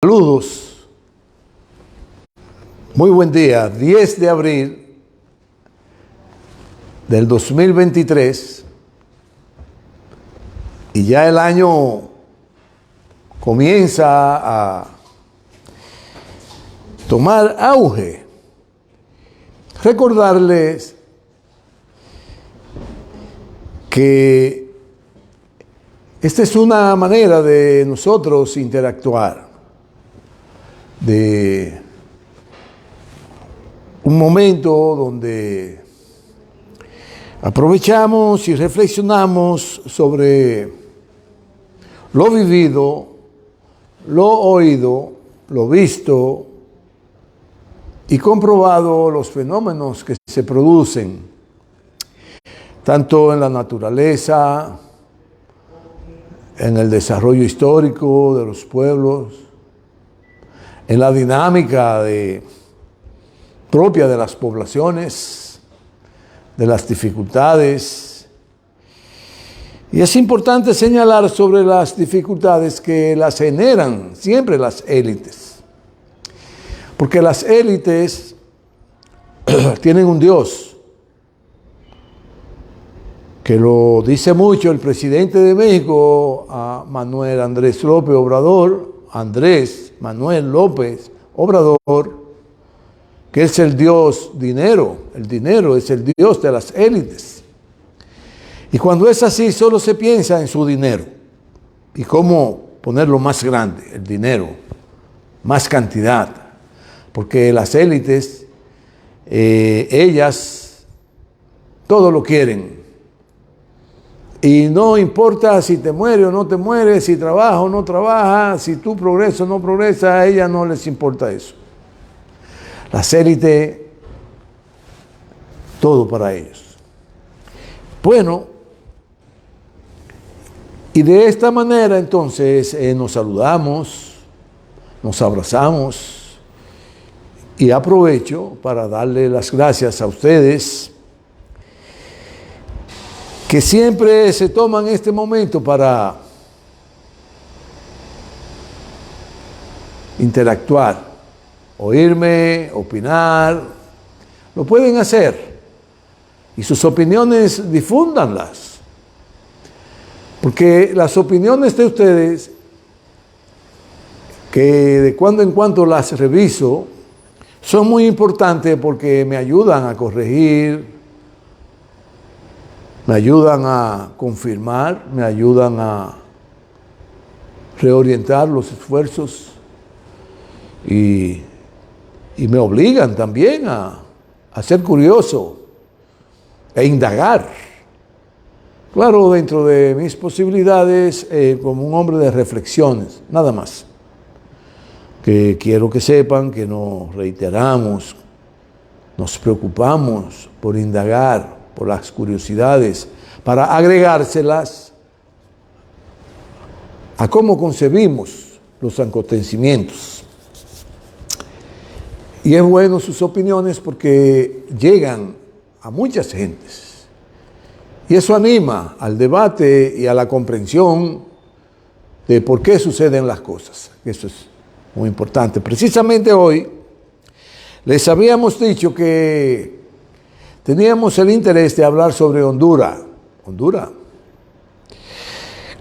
Saludos, muy buen día, 10 de abril del 2023 y ya el año comienza a tomar auge. Recordarles que esta es una manera de nosotros interactuar, de un momento donde aprovechamos y reflexionamos sobre lo vivido, lo oído, lo visto y comprobado, los fenómenos que se producen tanto en la naturaleza, en el desarrollo histórico de los pueblos, en la dinámica propia de las poblaciones, de las dificultades. Y es importante señalar sobre las dificultades que las generan siempre las élites. Porque las élites tienen un Dios, que lo dice mucho el presidente de México, Manuel Andrés López Obrador, Andrés Manuel López Obrador, que es el Dios dinero. El dinero es el Dios de las élites. Y cuando es así, solo se piensa en su dinero y cómo ponerlo más grande, el dinero, más cantidad. Porque las élites, ellas, todo lo quieren. Y no importa si te mueres o no te mueres, si trabajas o no trabajas, si tú progresas o no progresas, a ellas no les importa eso. Las élites, todo para ellos. Bueno, y de esta manera entonces nos saludamos, nos abrazamos y aprovecho para darle las gracias a ustedes que siempre se toman este momento para interactuar, oírme, opinar. Lo pueden hacer y sus opiniones difúndanlas, porque las opiniones de ustedes, que de cuando en cuando las reviso, son muy importantes porque me ayudan a corregir, me ayudan a confirmar, me ayudan a reorientar los esfuerzos y me obligan también a ser curioso e indagar. Claro, dentro de mis posibilidades, como un hombre de reflexiones, nada más. Que quiero que sepan que nos reiteramos, nos preocupamos por indagar, por las curiosidades, para agregárselas a cómo concebimos los acontecimientos. Y es bueno sus opiniones porque llegan a muchas gentes. Y eso anima al debate y a la comprensión de por qué suceden las cosas. Eso es muy importante. Precisamente hoy les habíamos dicho que teníamos el interés de hablar sobre Honduras. Honduras.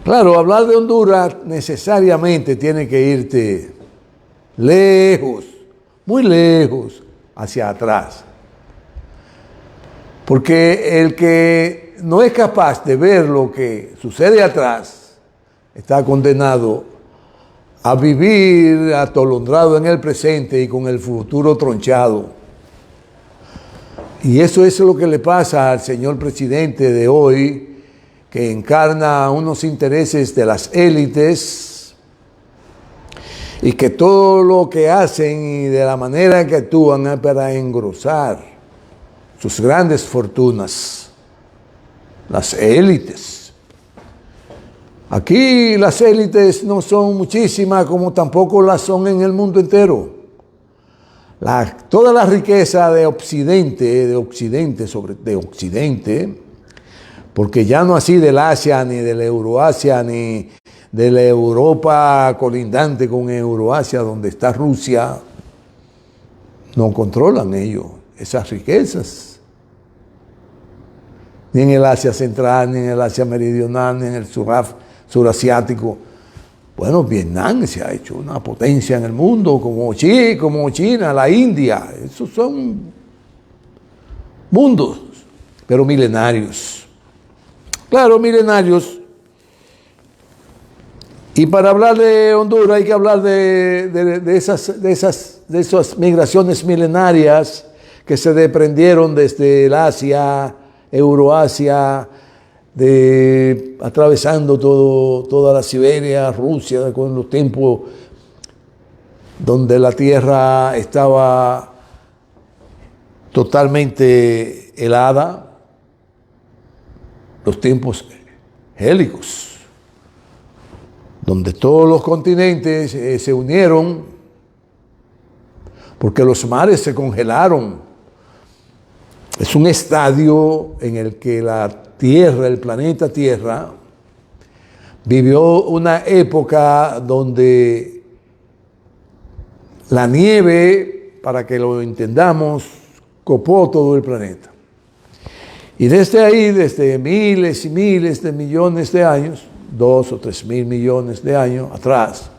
Claro, hablar de Honduras necesariamente tiene que irte lejos, muy lejos, hacia atrás. Porque el que no es capaz de ver lo que sucede atrás, está condenado a vivir atolondrado en el presente y con el futuro tronchado. Y eso es lo que le pasa al señor presidente de hoy, que encarna unos intereses de las élites y que todo lo que hacen y de la manera que actúan es para engrosar sus grandes fortunas. Las élites. Aquí las élites no son muchísimas, como tampoco las son en el mundo entero. Toda la riqueza de Occidente, porque ya no así del Asia, ni del Euroasia, ni de la Europa colindante con Euroasia, donde está Rusia, no controlan ellos esas riquezas. Ni en el Asia Central, ni en el Asia Meridional, ni en el surasiático. Bueno, Vietnam se ha hecho una potencia en el mundo, como China, la India. Esos son mundos, pero milenarios. Claro, milenarios. Y para hablar de Honduras hay que hablar de esas migraciones milenarias que se desprendieron desde el Asia, Euroasia, atravesando toda la Siberia, Rusia, con los tiempos donde la tierra estaba totalmente helada, los tiempos hélicos, donde todos los continentes se unieron porque los mares se congelaron. Es un estadio en el que la Tierra, el planeta Tierra, vivió una época donde la nieve, para que lo entendamos, copó todo el planeta. Y desde ahí, desde miles y miles de millones de años, 2 o 3 mil millones de años atrás,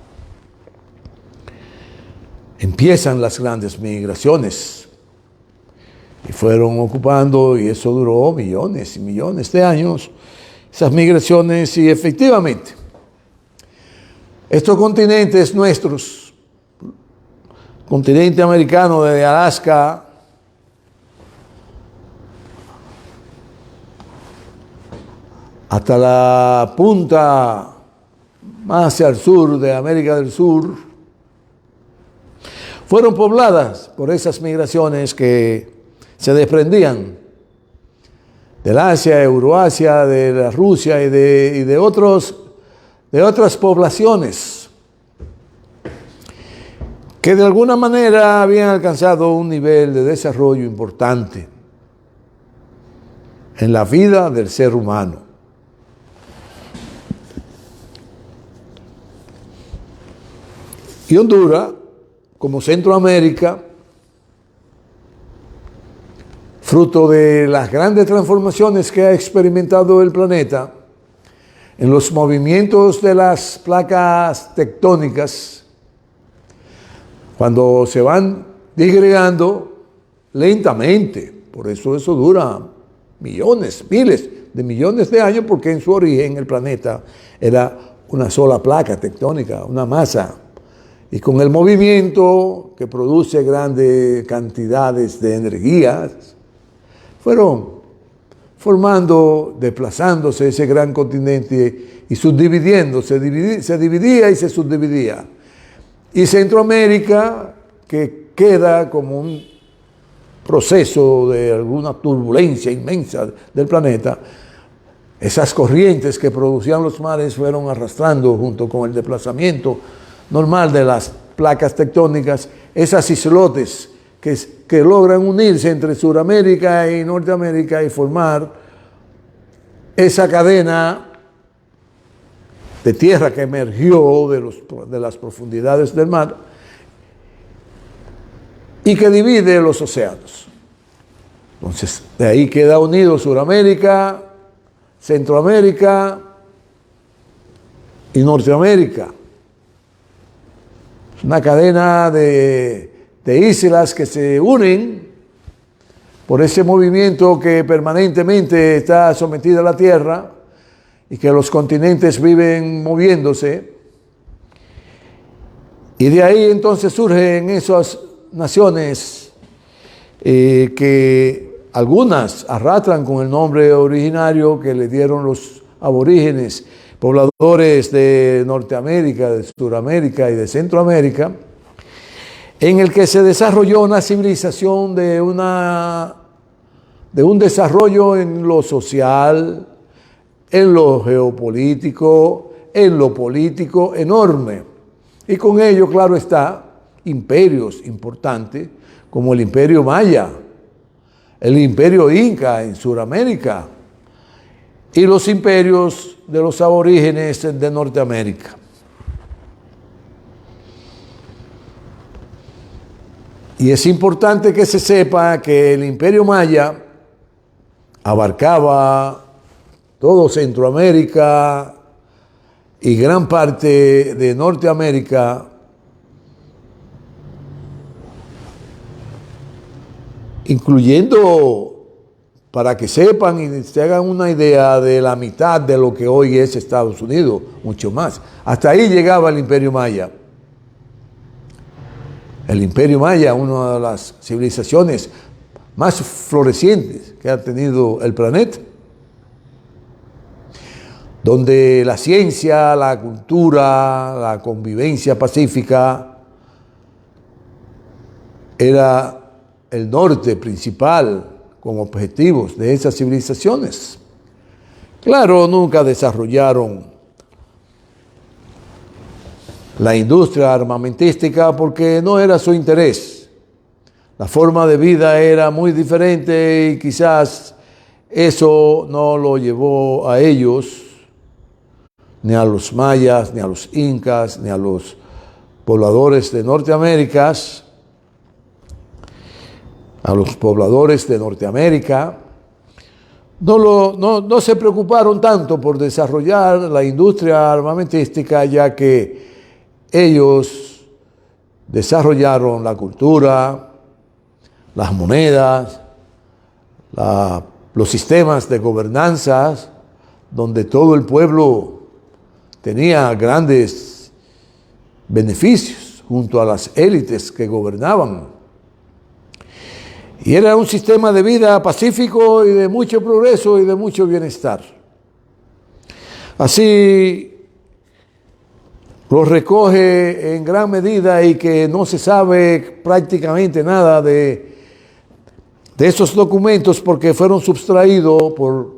empiezan las grandes migraciones. Y fueron ocupando, y eso duró millones y millones de años, esas migraciones, y efectivamente, estos continentes nuestros, continente americano desde Alaska hasta la punta más hacia el sur de América del Sur, fueron pobladas por esas migraciones que se desprendían del Asia, Euroasia, de la Rusia y de otras poblaciones que de alguna manera habían alcanzado un nivel de desarrollo importante en la vida del ser humano. Y Honduras, como Centroamérica, fruto de las grandes transformaciones que ha experimentado el planeta, en los movimientos de las placas tectónicas, cuando se van disgregando lentamente, por eso dura millones, miles de millones de años, porque en su origen el planeta era una sola placa tectónica, una masa. Y con el movimiento que produce grandes cantidades de energías, fueron formando, desplazándose ese gran continente y subdividiendo, se dividía y se subdividía. Y Centroamérica, que queda como un proceso de alguna turbulencia inmensa del planeta, esas corrientes que producían los mares fueron arrastrando junto con el desplazamiento normal de las placas tectónicas, esas islotes que logran unirse entre Sudamérica y Norteamérica y formar esa cadena de tierra que emergió de las profundidades del mar y que divide los océanos. Entonces, de ahí queda unido Sudamérica, Centroamérica y Norteamérica. Es una cadena de islas que se unen por ese movimiento que permanentemente está sometida a la Tierra y que los continentes viven moviéndose. Y de ahí entonces surgen esas naciones que algunas arrastran con el nombre originario que le dieron los aborígenes, pobladores de Norteamérica, de Sudamérica y de Centroamérica, en el que se desarrolló una civilización de un desarrollo en lo social, en lo geopolítico, en lo político enorme. Y con ello, claro está, imperios importantes como el imperio maya, el imperio inca en Sudamérica, y los imperios de los aborígenes de Norteamérica. Y es importante que se sepa que el Imperio Maya abarcaba todo Centroamérica y gran parte de Norteamérica, incluyendo, para que sepan y se hagan una idea, de la mitad de lo que hoy es Estados Unidos, mucho más. Hasta ahí llegaba el Imperio Maya. El Imperio Maya, una de las civilizaciones más florecientes que ha tenido el planeta, donde la ciencia, la cultura, la convivencia pacífica era el norte principal como objetivos de esas civilizaciones. Claro, nunca desarrollaron la industria armamentística porque no era su interés. La forma de vida era muy diferente y quizás eso no lo llevó a ellos, ni a los mayas, ni a los incas, ni a los pobladores de Norteamérica, no se preocuparon tanto por desarrollar la industria armamentística, ya que ellos desarrollaron la cultura, las monedas, los sistemas de gobernanza, donde todo el pueblo tenía grandes beneficios junto a las élites que gobernaban. Y era un sistema de vida pacífico y de mucho progreso y de mucho bienestar. Así lo recoge en gran medida, y que no se sabe prácticamente nada de esos documentos porque fueron sustraídos por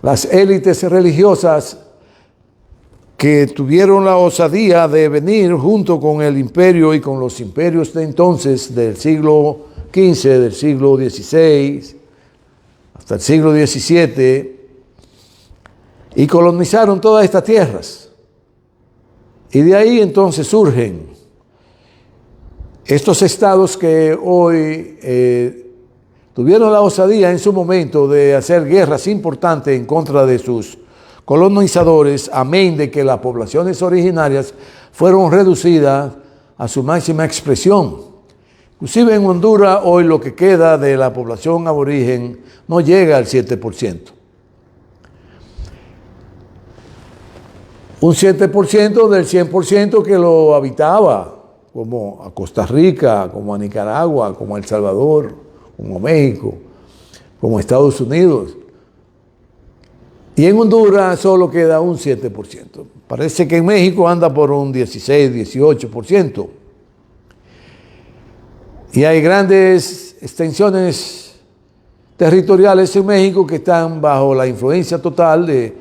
las élites religiosas que tuvieron la osadía de venir junto con el imperio y con los imperios de entonces, del siglo XV, del siglo XVI, hasta el siglo XVII, y colonizaron todas estas tierras. Y de ahí entonces surgen estos estados que hoy tuvieron la osadía en su momento de hacer guerras importantes en contra de sus colonizadores, amén de que las poblaciones originarias fueron reducidas a su máxima expresión. Inclusive en Honduras hoy lo que queda de la población aborigen no llega al 7%. Un 7% del 100% que lo habitaba, como a Costa Rica, como a Nicaragua, como a El Salvador, como a México, como a Estados Unidos. Y en Honduras solo queda un 7%. Parece que en México anda por un 16, 18%. Y hay grandes extensiones territoriales en México que están bajo la influencia total de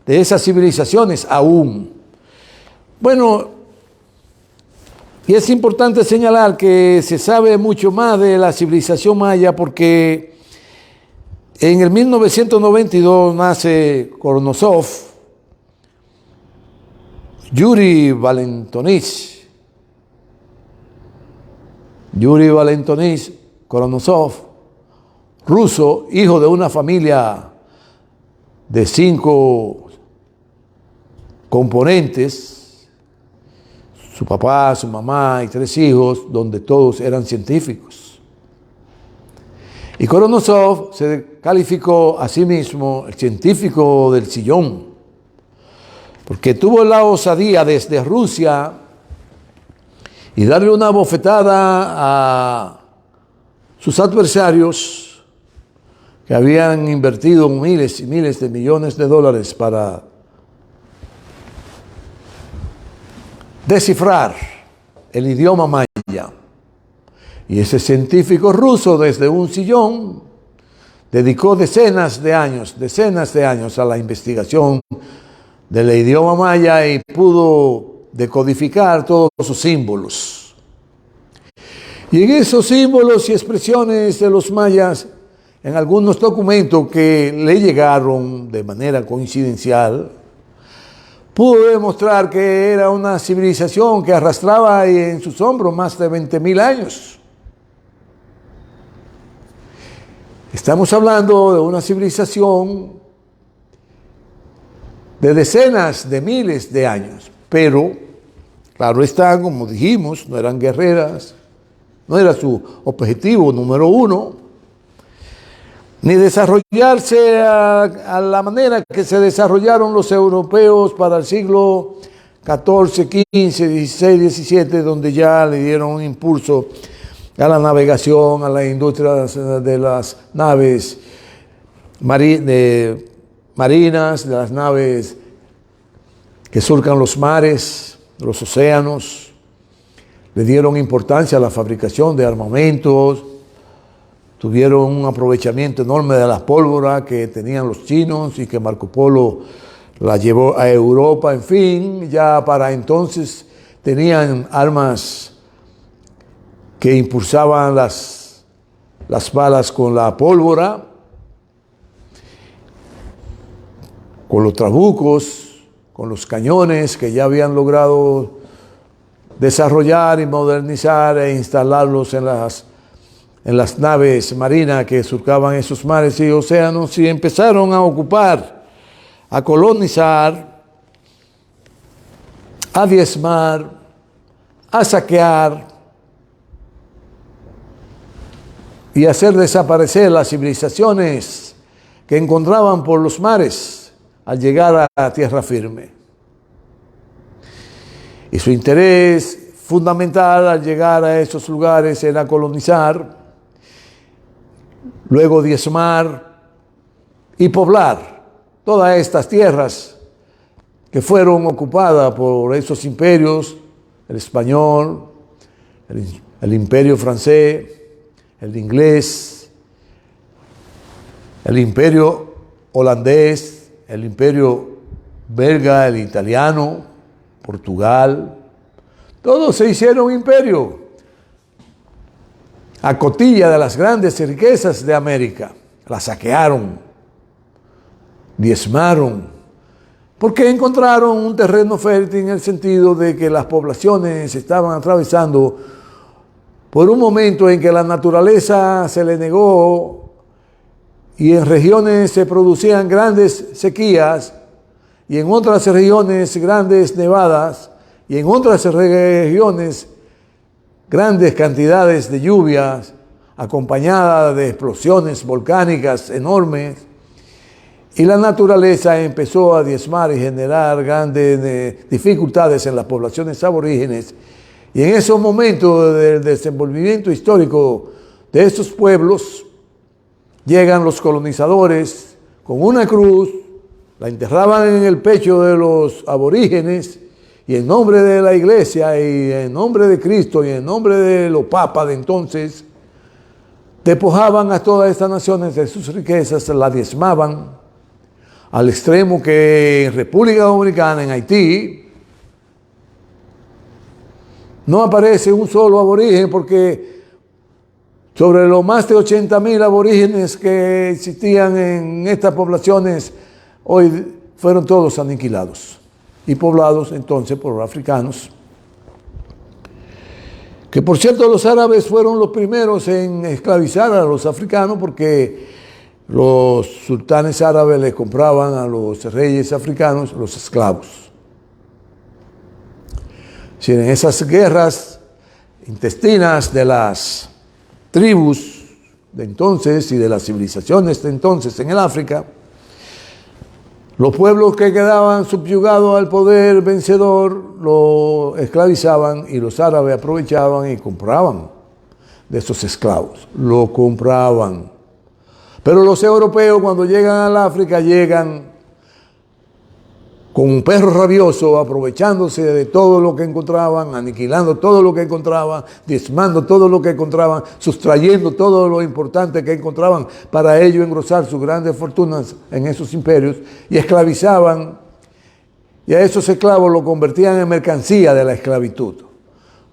esas civilizaciones aún. Bueno, y es importante señalar que se sabe mucho más de la civilización maya porque en el 1992 nace Koronosov, Yuri Valentonich Koronosov, ruso, hijo de una familia de 5 componentes, su papá, su mamá y 3 hijos, donde todos eran científicos. Y Koronosov se calificó a sí mismo el científico del sillón, porque tuvo la osadía desde Rusia y darle una bofetada a sus adversarios que habían invertido miles y miles de millones de dólares para descifrar el idioma maya. Y ese científico ruso desde un sillón dedicó decenas de años a la investigación del idioma maya y pudo decodificar todos sus símbolos. Y en esos símbolos y expresiones de los mayas en algunos documentos que le llegaron de manera coincidencial, pudo demostrar que era una civilización que arrastraba en sus hombros más de 20.000 años. Estamos hablando de una civilización de decenas de miles de años, pero, claro está, como dijimos, no eran guerreras, no era su objetivo número uno, ni desarrollarse a la manera que se desarrollaron los europeos para el siglo XIV, XV, XVI, XVII, donde ya le dieron un impulso a la navegación, a la industria de las naves marinas, de las naves que surcan los mares, los océanos. Le dieron importancia a la fabricación de armamentos, tuvieron un aprovechamiento enorme de la pólvora que tenían los chinos y que Marco Polo la llevó a Europa. En fin, ya para entonces tenían armas que impulsaban las balas con la pólvora, con los trabucos, con los cañones que ya habían logrado desarrollar y modernizar e instalarlos en las naves marinas que surcaban esos mares y océanos, y empezaron a ocupar, a colonizar, a diezmar, a saquear y hacer desaparecer las civilizaciones que encontraban por los mares al llegar a tierra firme. Y su interés fundamental al llegar a esos lugares era colonizar, luego diezmar y poblar todas estas tierras que fueron ocupadas por esos imperios, el español, el imperio francés, el inglés, el imperio holandés, el imperio belga, el italiano, Portugal. Todos se hicieron imperio a cotilla de las grandes riquezas de América. Las saquearon, diezmaron, porque encontraron un terreno fértil en el sentido de que las poblaciones estaban atravesando por un momento en que la naturaleza se le negó y en regiones se producían grandes sequías y en otras regiones grandes nevadas y en otras regiones grandes cantidades de lluvias acompañadas de explosiones volcánicas enormes, y la naturaleza empezó a diezmar y generar grandes dificultades en las poblaciones aborígenes. Y en esos momentos del desenvolvimiento histórico de estos pueblos, llegan los colonizadores con una cruz, la enterraban en el pecho de los aborígenes, y en nombre de la iglesia y en nombre de Cristo y en nombre de los papas de entonces, despojaban a todas estas naciones de sus riquezas, la diezmaban, al extremo que en República Dominicana, en Haití, no aparece un solo aborigen, porque sobre los más de 80.000 aborígenes que existían en estas poblaciones, hoy fueron todos aniquilados y poblados entonces por africanos. Que por cierto, los árabes fueron los primeros en esclavizar a los africanos, porque los sultanes árabes les compraban a los reyes africanos los esclavos. En esas guerras intestinas de las tribus de entonces y de las civilizaciones de entonces en el África, los pueblos que quedaban subyugados al poder vencedor lo esclavizaban, y los árabes aprovechaban y compraban de esos esclavos, lo compraban. Pero los europeos, cuando llegan al África, llegan con un perro rabioso, aprovechándose de todo lo que encontraban, aniquilando todo lo que encontraban, diezmando todo lo que encontraban, sustrayendo todo lo importante que encontraban para ello engrosar sus grandes fortunas en esos imperios, y esclavizaban, y a esos esclavos lo convertían en mercancía de la esclavitud,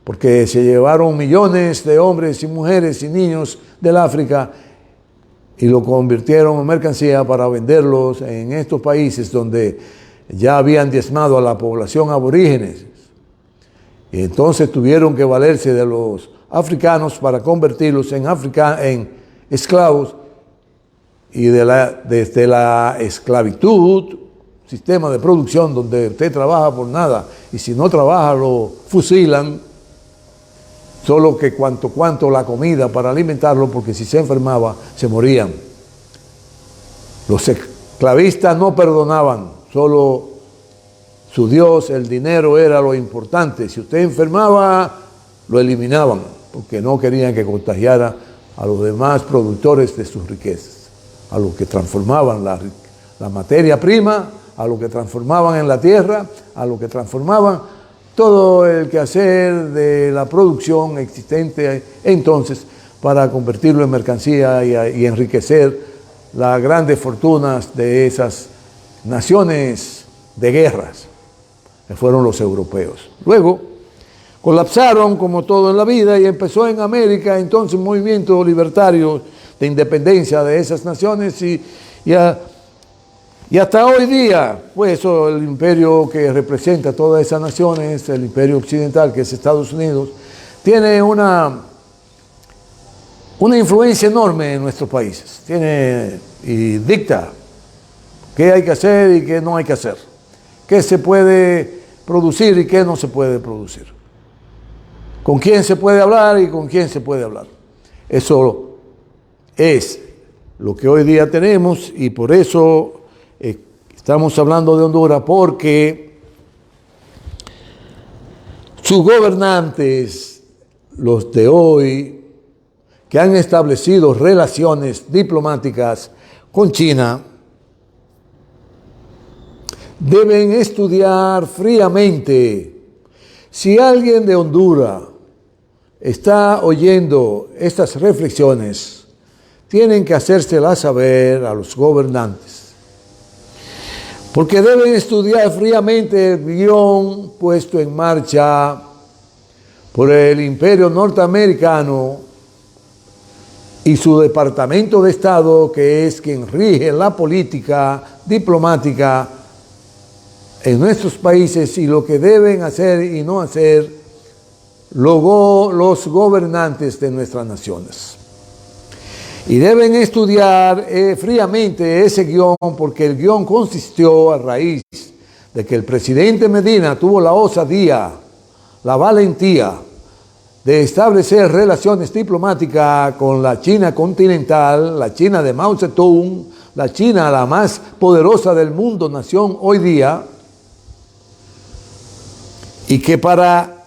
porque se llevaron millones de hombres y mujeres y niños del África y lo convirtieron en mercancía para venderlos en estos países donde ya habían diezmado a la población aborígenes. Y entonces tuvieron que valerse de los africanos para convertirlos en esclavos, y desde la esclavitud, sistema de producción donde usted trabaja por nada y si no trabaja lo fusilan, solo que cuanto la comida para alimentarlo, porque si se enfermaba se morían. Los esclavistas no perdonaban, solo su Dios, el dinero era lo importante. Si usted enfermaba, lo eliminaban, porque no querían que contagiara a los demás productores de sus riquezas, a los que transformaban la materia prima, a los que transformaban en la tierra, a los que transformaban todo el quehacer de la producción existente entonces para convertirlo en mercancía y enriquecer las grandes fortunas de esas naciones de guerras, que fueron los europeos. Luego colapsaron como todo en la vida y empezó en América entonces un movimiento libertario de independencia de esas naciones y hasta hoy día, pues el imperio que representa todas esas naciones, el imperio occidental que es Estados Unidos, tiene una influencia enorme en nuestros países, y dicta qué hay que hacer y qué no hay que hacer, qué se puede producir y qué no se puede producir, con quién se puede hablar y con quién se puede hablar. Eso es lo que hoy día tenemos y por eso estamos hablando de Honduras, porque sus gobernantes, los de hoy, que han establecido relaciones diplomáticas con China, deben estudiar fríamente. Si alguien de Honduras está oyendo estas reflexiones, tienen que hacérselas saber a los gobernantes, porque deben estudiar fríamente el guión puesto en marcha por el imperio norteamericano y su Departamento de Estado, que es quien rige la política diplomática en nuestros países, y lo que deben hacer y no hacer los gobernantes de nuestras naciones. Y deben estudiar fríamente ese guión, porque el guión consistió a raíz de que el presidente Medina tuvo la osadía, la valentía de establecer relaciones diplomáticas con la China continental, la China de Mao Zedong, la China la más poderosa del mundo, nación hoy día, y que para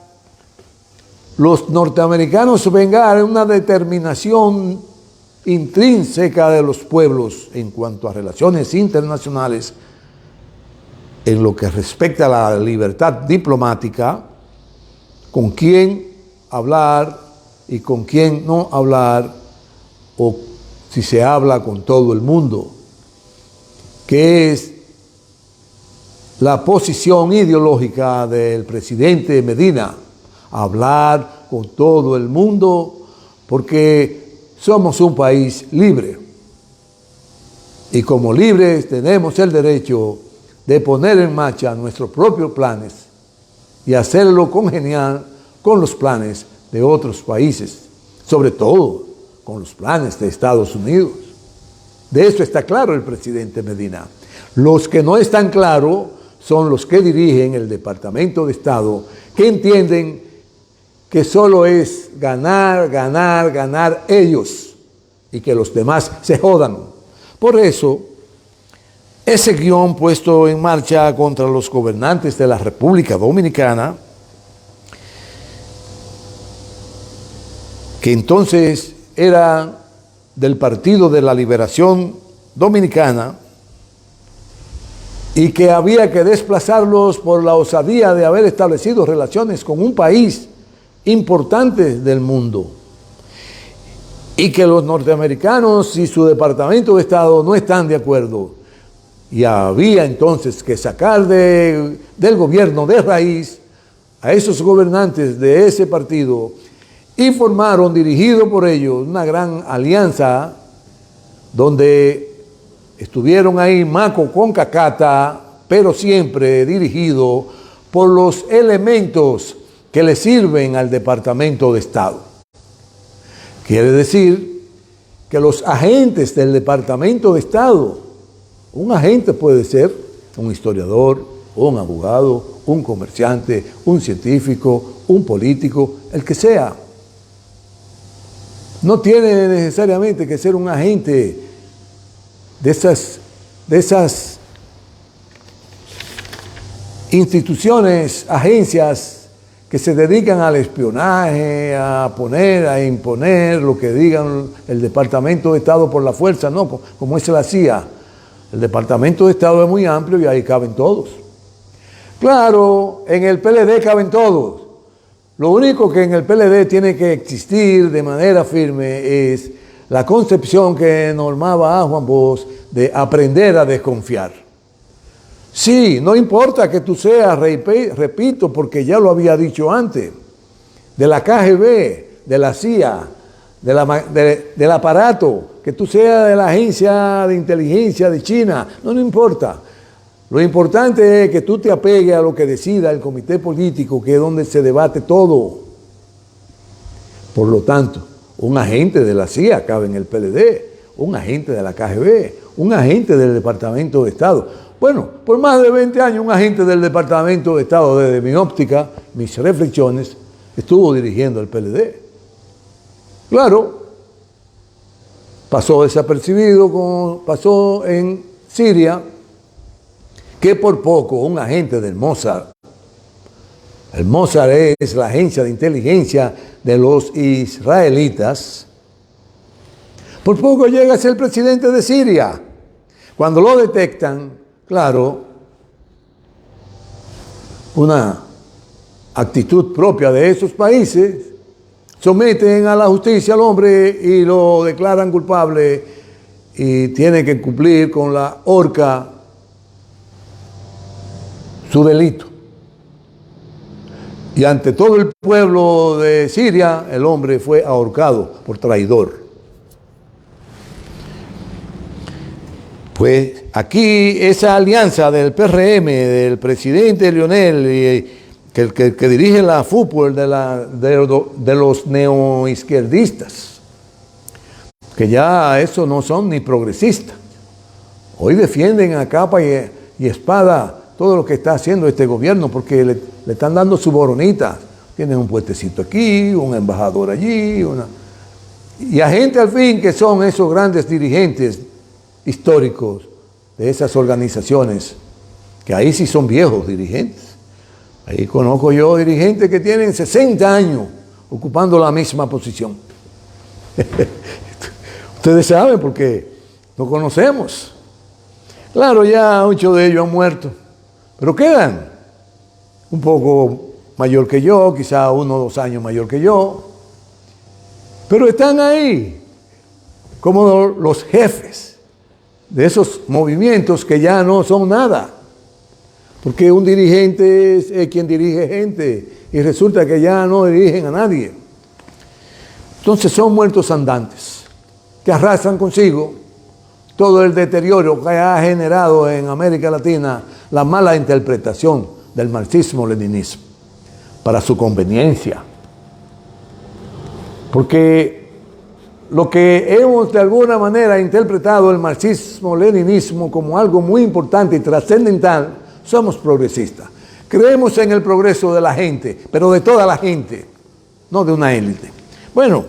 los norteamericanos venga una determinación intrínseca de los pueblos en cuanto a relaciones internacionales, en lo que respecta a la libertad diplomática, con quién hablar y con quién no hablar, o si se habla con todo el mundo, que es la posición ideológica del presidente Medina, hablar con todo el mundo, porque somos un país libre y como libres tenemos el derecho de poner en marcha nuestros propios planes y hacerlo congeniar con los planes de otros países, sobre todo con los planes de Estados Unidos. De eso está claro el presidente Medina. Los que no están claros son los que dirigen el Departamento de Estado, que entienden que solo es ganar, ganar, ganar ellos y que los demás se jodan. Por eso, ese guión puesto en marcha contra los gobernantes de la República Dominicana, que entonces era del Partido de la Liberación Dominicana, y que había que desplazarlos por la osadía de haber establecido relaciones con un país importante del mundo, y que los norteamericanos y su Departamento de Estado no están de acuerdo, y había entonces que sacar del gobierno de raíz a esos gobernantes de ese partido, y formaron, dirigido por ellos, una gran alianza donde estuvieron ahí maco con cacata, pero siempre dirigido por los elementos que le sirven al Departamento de Estado. Quiere decir que los agentes del Departamento de Estado, un agente puede ser un historiador, un abogado, un comerciante, un científico, un político, el que sea. No tiene necesariamente que ser un agente de esas instituciones, agencias que se dedican al espionaje, a poner, a imponer lo que digan el Departamento de Estado por la fuerza, no, como es la CIA. El Departamento de Estado es muy amplio y ahí caben todos. Claro, en el PLD caben todos. Lo único que en el PLD tiene que existir de manera firme es la concepción que normaba a Juan Bosch de aprender a desconfiar. Sí, no importa que tú seas, repito, porque ya lo había dicho antes, de la KGB, de la CIA, del aparato, que tú seas de la agencia de inteligencia de China, no importa. Lo importante es que tú te apegues a lo que decida el comité político, que es donde se debate todo. Por lo tanto, un agente de la CIA cabe en el PLD, un agente de la KGB, un agente del Departamento de Estado. Bueno, por más de 20 años, un agente del Departamento de Estado, desde mi óptica, mis reflexiones, estuvo dirigiendo el PLD. Claro, pasó desapercibido, pasó en Siria, que por poco un agente del Mossad, el Mossad es la agencia de inteligencia de los israelitas, por poco llega a ser el presidente de Siria. Cuando lo detectan, claro, una actitud propia de esos países, someten a la justicia al hombre y lo declaran culpable y tiene que cumplir con la horca su delito. Y ante todo el pueblo de Siria, el hombre fue ahorcado por traidor. Pues aquí esa alianza del PRM, del presidente Lionel, que dirige la fútbol de los neoizquierdistas, que ya eso no son ni progresistas. Hoy defienden a capa y espada todo lo que está haciendo este gobierno, porque le están dando su boronita. Tienen un puestecito aquí, un embajador allí, y a gente al fin que son esos grandes dirigentes históricos de esas organizaciones, que ahí sí son viejos dirigentes. Ahí conozco yo dirigentes que tienen 60 años ocupando la misma posición. Ustedes saben porque lo conocemos. Claro, ya muchos de ellos han muerto, pero quedan un poco mayor que yo, quizá 1 o 2 años mayor que yo, pero están ahí como los jefes de esos movimientos que ya no son nada, porque un dirigente es quien dirige gente y resulta que ya no dirigen a nadie. Entonces son muertos andantes que arrastran consigo todo el deterioro que ha generado en América Latina la mala interpretación del marxismo-leninismo para su conveniencia. Porque lo que hemos de alguna manera interpretado el marxismo-leninismo como algo muy importante y trascendental, somos progresistas. Creemos en el progreso de la gente, pero de toda la gente, no de una élite. Bueno,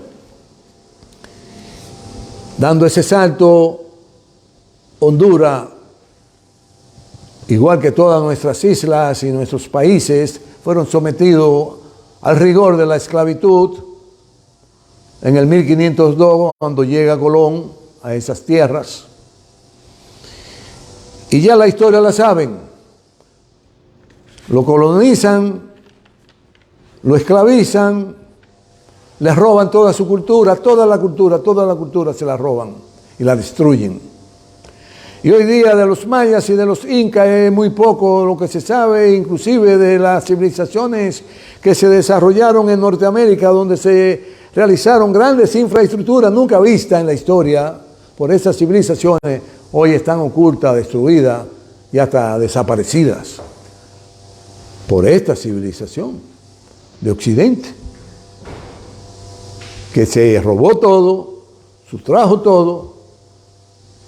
dando ese salto, Honduras, igual que todas nuestras islas y nuestros países, fueron sometidos al rigor de la esclavitud en el 1502, cuando llega Colón a esas tierras. Y ya la historia la saben. Lo colonizan, lo esclavizan, les roban toda su cultura, toda la cultura se la roban y la destruyen. Y hoy día de los mayas y de los incas es muy poco lo que se sabe, inclusive de las civilizaciones que se desarrollaron en Norteamérica, donde se realizaron grandes infraestructuras nunca vistas en la historia, por esas civilizaciones hoy están ocultas, destruidas y hasta desaparecidas por esta civilización de Occidente, que se robó todo, sustrajo todo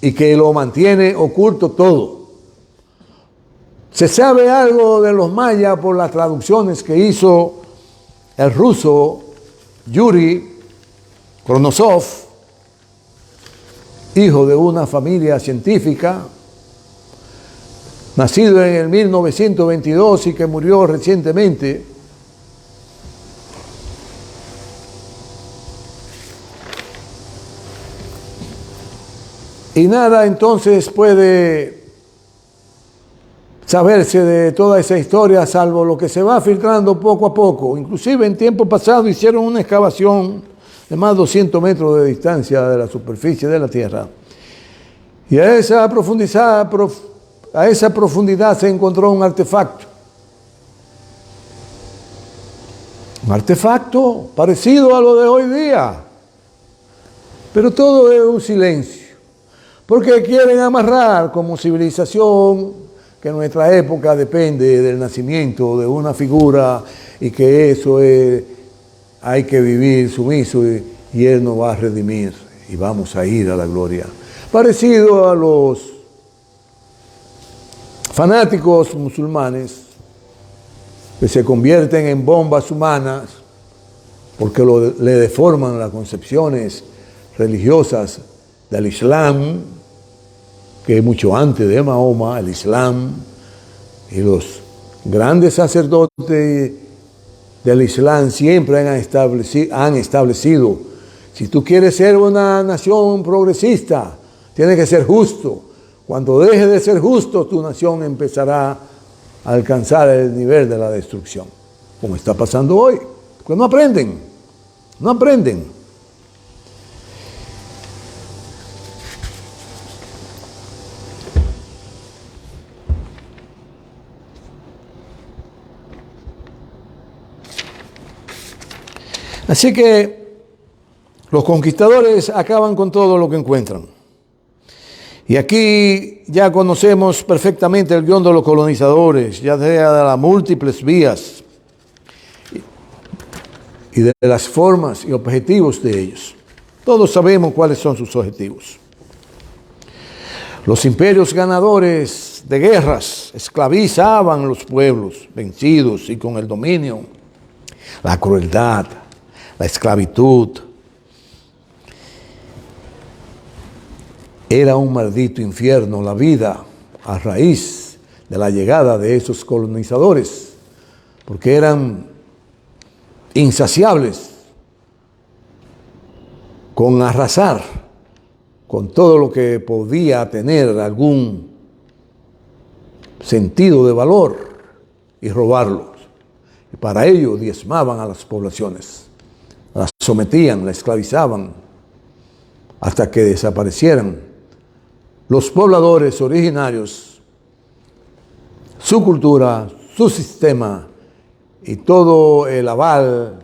y que lo mantiene oculto todo. Se sabe algo de los mayas por las traducciones que hizo el ruso Yuri Kronosov, hijo de una familia científica, nacido en el 1922 y que murió recientemente. Y nada entonces puede saberse de toda esa historia, salvo lo que se va filtrando poco a poco. Inclusive en tiempo pasado hicieron una excavación de más de 200 metros de distancia de la superficie de la Tierra. Y a esa profundidad se encontró un artefacto. Un artefacto parecido a lo de hoy día. Pero todo es un silencio. Porque quieren amarrar como civilización que en nuestra época depende del nacimiento de una figura y que eso es, hay que vivir sumiso y Él nos va a redimir y vamos a ir a la gloria. Parecido a los fanáticos musulmanes que se convierten en bombas humanas porque le deforman las concepciones religiosas del Islam, que es mucho antes de Mahoma, el Islam, y los grandes sacerdotes del Islam siempre han establecido, si tú quieres ser una nación progresista, tienes que ser justo. Cuando dejes de ser justo, tu nación empezará a alcanzar el nivel de la destrucción, como está pasando hoy, porque no aprenden. Así que los conquistadores acaban con todo lo que encuentran. Y aquí ya conocemos perfectamente el guión de los colonizadores, ya sea de las múltiples vías y de las formas y objetivos de ellos. Todos sabemos cuáles son sus objetivos. Los imperios ganadores de guerras esclavizaban los pueblos vencidos y con el dominio, la crueldad, la esclavitud. Era un maldito infierno la vida a raíz de la llegada de esos colonizadores, porque eran insaciables con arrasar con todo lo que podía tener algún sentido de valor y robarlos. Y para ello diezmaban a las poblaciones, las sometían, las esclavizaban hasta que desaparecieran los pobladores originarios, su cultura, su sistema y todo el aval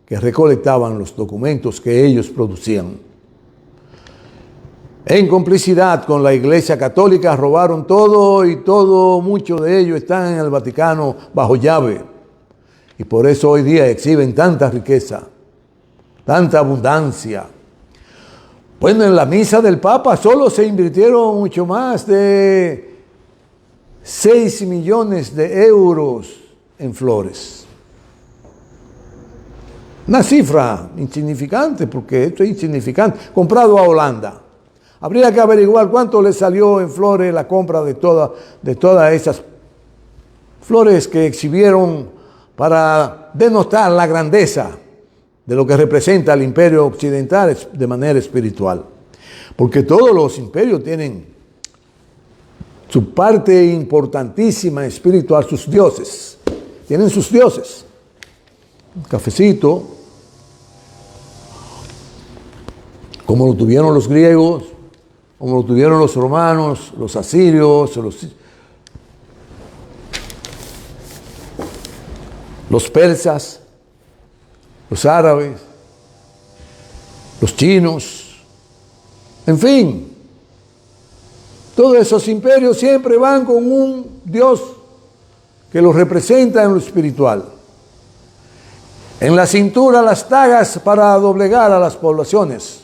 que recolectaban los documentos que ellos producían. En complicidad con la Iglesia Católica robaron todo y mucho de ello está en el Vaticano bajo llave. Y por eso hoy día exhiben tanta riqueza, tanta abundancia. Bueno, en la misa del Papa solo se invirtieron mucho más de 6 millones de euros en flores. Una cifra insignificante, porque esto es insignificante, comprado a Holanda. Habría que averiguar cuánto le salió en flores la compra de todas esas flores que exhibieron para denotar la grandeza de lo que representa el imperio occidental de manera espiritual. Porque todos los imperios tienen su parte importantísima espiritual, sus dioses. Tienen sus dioses. Un cafecito, como lo tuvieron los griegos, como lo tuvieron los romanos, los asirios, los persas, los árabes, los chinos, En fin, todos esos imperios siempre van con un Dios que los representa en lo espiritual. En la cintura las dagas para doblegar a las poblaciones,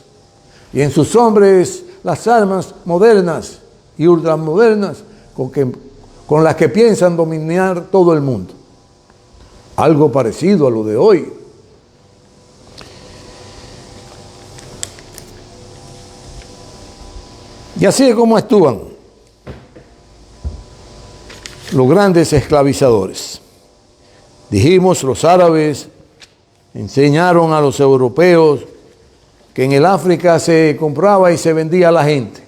y en sus hombres las armas modernas y ultramodernas con las que piensan dominar todo el mundo. Algo parecido a lo de hoy. Y así es como actúan los grandes esclavizadores. Dijimos, los árabes enseñaron a los europeos que en el África se compraba y se vendía a la gente.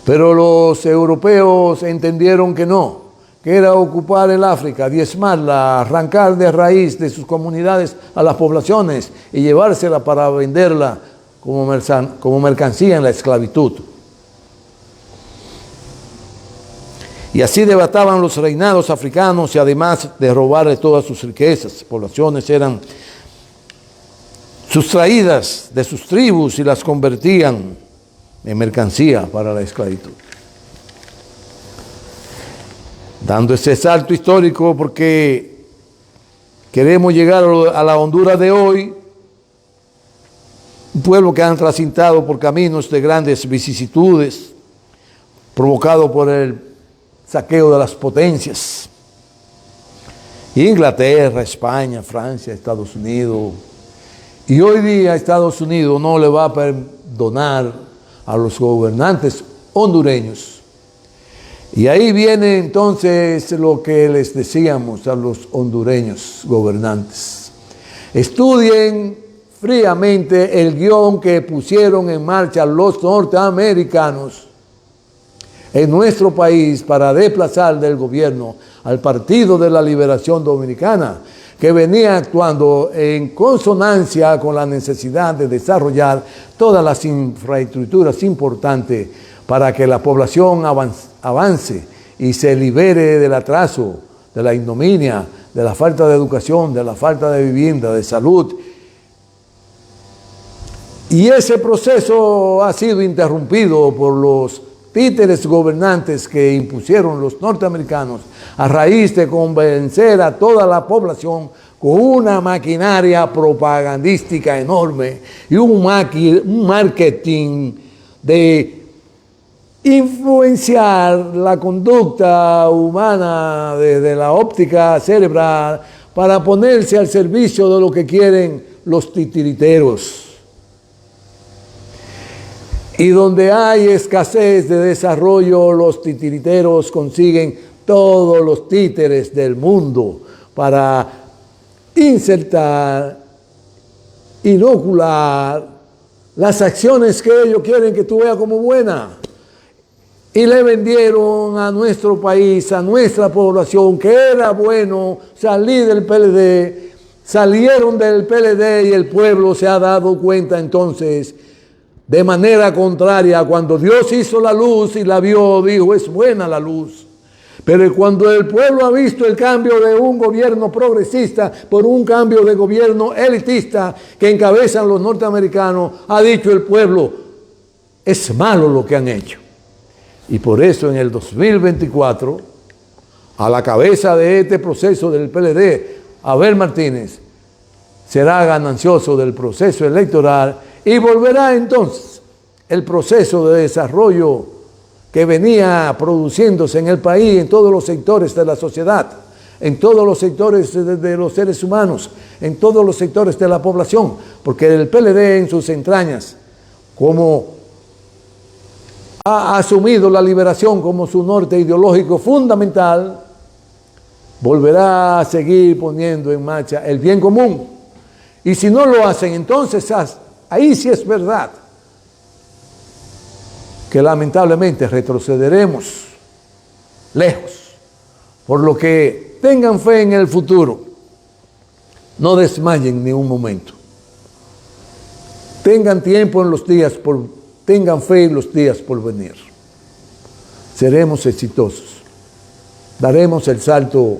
Pero los europeos entendieron que no, que era ocupar el África, diezmarla, arrancar de raíz de sus comunidades a las poblaciones y llevársela para venderla como mercancía en la esclavitud. Y así devastaban los reinados africanos y además de robarle todas sus riquezas, poblaciones eran sustraídas de sus tribus y las convertían en mercancía para la esclavitud. Dando ese salto histórico porque queremos llegar a la Honduras de hoy, un pueblo que han transitado por caminos de grandes vicisitudes, provocado por el saqueo de las potencias. Inglaterra, España, Francia, Estados Unidos. Y hoy día Estados Unidos no le va a perdonar a los gobernantes hondureños. Y ahí viene entonces lo que les decíamos a los hondureños gobernantes. Estudien fríamente el guión que pusieron en marcha los norteamericanos en nuestro país para desplazar del gobierno al Partido de la Liberación Dominicana, que venía actuando en consonancia con la necesidad de desarrollar todas las infraestructuras importantes para que la población avance y se libere del atraso, de la ignominia, de la falta de educación, de la falta de vivienda, de salud. Y ese proceso ha sido interrumpido por los títeres gobernantes que impusieron los norteamericanos a raíz de convencer a toda la población con una maquinaria propagandística enorme y un marketing de influenciar la conducta humana desde la óptica cerebral para ponerse al servicio de lo que quieren los titiriteros. Y donde hay escasez de desarrollo, los titiriteros consiguen todos los títeres del mundo para insertar, inocular las acciones que ellos quieren que tú veas como buenas. Y le vendieron a nuestro país, a nuestra población, que era bueno salir del PLD, salieron del PLD y el pueblo se ha dado cuenta entonces de manera contraria. Cuando Dios hizo la luz y la vio, dijo, es buena la luz. Pero cuando el pueblo ha visto el cambio de un gobierno progresista por un cambio de gobierno elitista que encabezan los norteamericanos, ha dicho el pueblo, es malo lo que han hecho. Y por eso en el 2024, a la cabeza de este proceso del PLD, Abel Martínez será ganancioso del proceso electoral y volverá entonces el proceso de desarrollo que venía produciéndose en el país, en todos los sectores de la sociedad, en todos los sectores de los seres humanos, en todos los sectores de la población, porque el PLD en sus entrañas, como ha asumido la liberación como su norte ideológico fundamental, volverá a seguir poniendo en marcha el bien común. Y si no lo hacen, entonces ahí sí es verdad que lamentablemente retrocederemos lejos. Por lo que tengan fe en el futuro, no desmayen ni un momento. Tengan tiempo en los días tengan fe en los días por venir. Seremos exitosos. Daremos el salto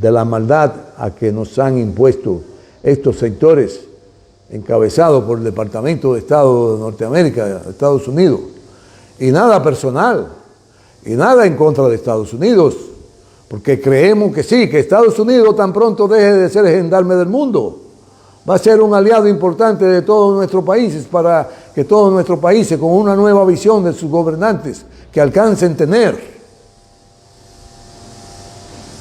de la maldad a que nos han impuesto estos sectores encabezado por el Departamento de Estado de Norteamérica, de Estados Unidos. Y nada personal, y nada en contra de Estados Unidos, porque creemos que sí, que Estados Unidos tan pronto deje de ser el gendarme del mundo, va a ser un aliado importante de todos nuestros países para que todos nuestros países, con una nueva visión de sus gobernantes, que alcancen tener,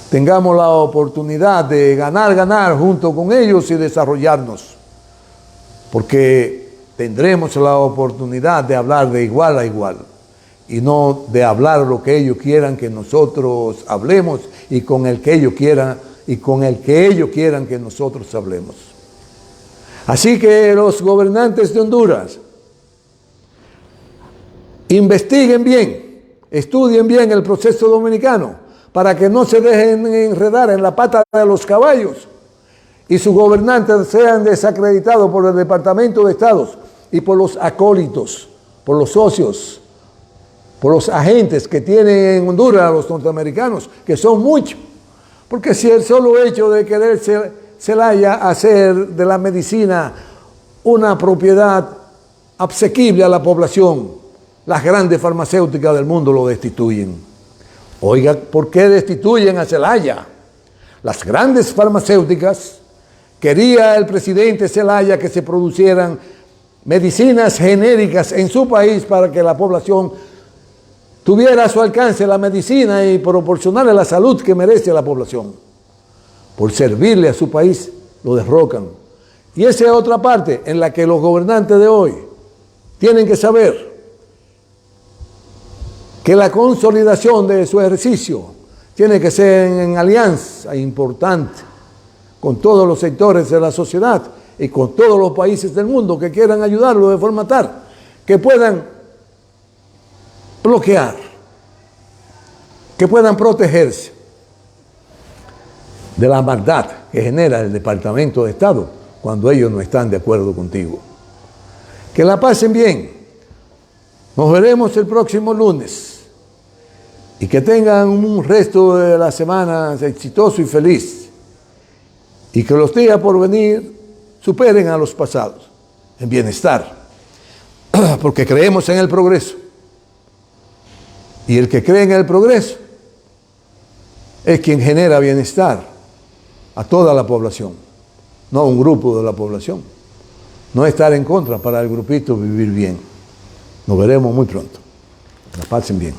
tengamos la oportunidad de ganar junto con ellos y desarrollarnos, porque tendremos la oportunidad de hablar de igual a igual y no de hablar lo que ellos quieran que nosotros hablemos y con el que ellos quieran que nosotros hablemos. Así que los gobernantes de Honduras investiguen bien, estudien bien el proceso dominicano para que no se dejen enredar en la pata de los caballos y sus gobernantes sean desacreditados por el Departamento de Estado y por los acólitos, por los socios, por los agentes que tienen en Honduras los norteamericanos, que son muchos. Porque si el solo hecho de querer Zelaya hacer de la medicina una propiedad asequible a la población, las grandes farmacéuticas del mundo lo destituyen. Oiga, ¿por qué destituyen a Zelaya? Las grandes farmacéuticas, quería el presidente Zelaya que se producieran medicinas genéricas en su país para que la población tuviera a su alcance la medicina y proporcionarle la salud que merece a la población. Por servirle a su país, lo derrocan. Y esa es otra parte en la que los gobernantes de hoy tienen que saber que la consolidación de su ejercicio tiene que ser en alianza importante con todos los sectores de la sociedad y con todos los países del mundo que quieran ayudarlo de forma tal que puedan bloquear, que puedan protegerse de la maldad que genera el Departamento de Estado cuando ellos no están de acuerdo contigo. Que la pasen bien. Nos veremos el próximo lunes y que tengan un resto de la semana exitoso y feliz y que los días por venir superen a los pasados en bienestar, porque creemos en el progreso. Y el que cree en el progreso es quien genera bienestar a toda la población, no a un grupo de la población. No estar en contra para el grupito vivir bien. Nos veremos muy pronto. Que la pasen bien.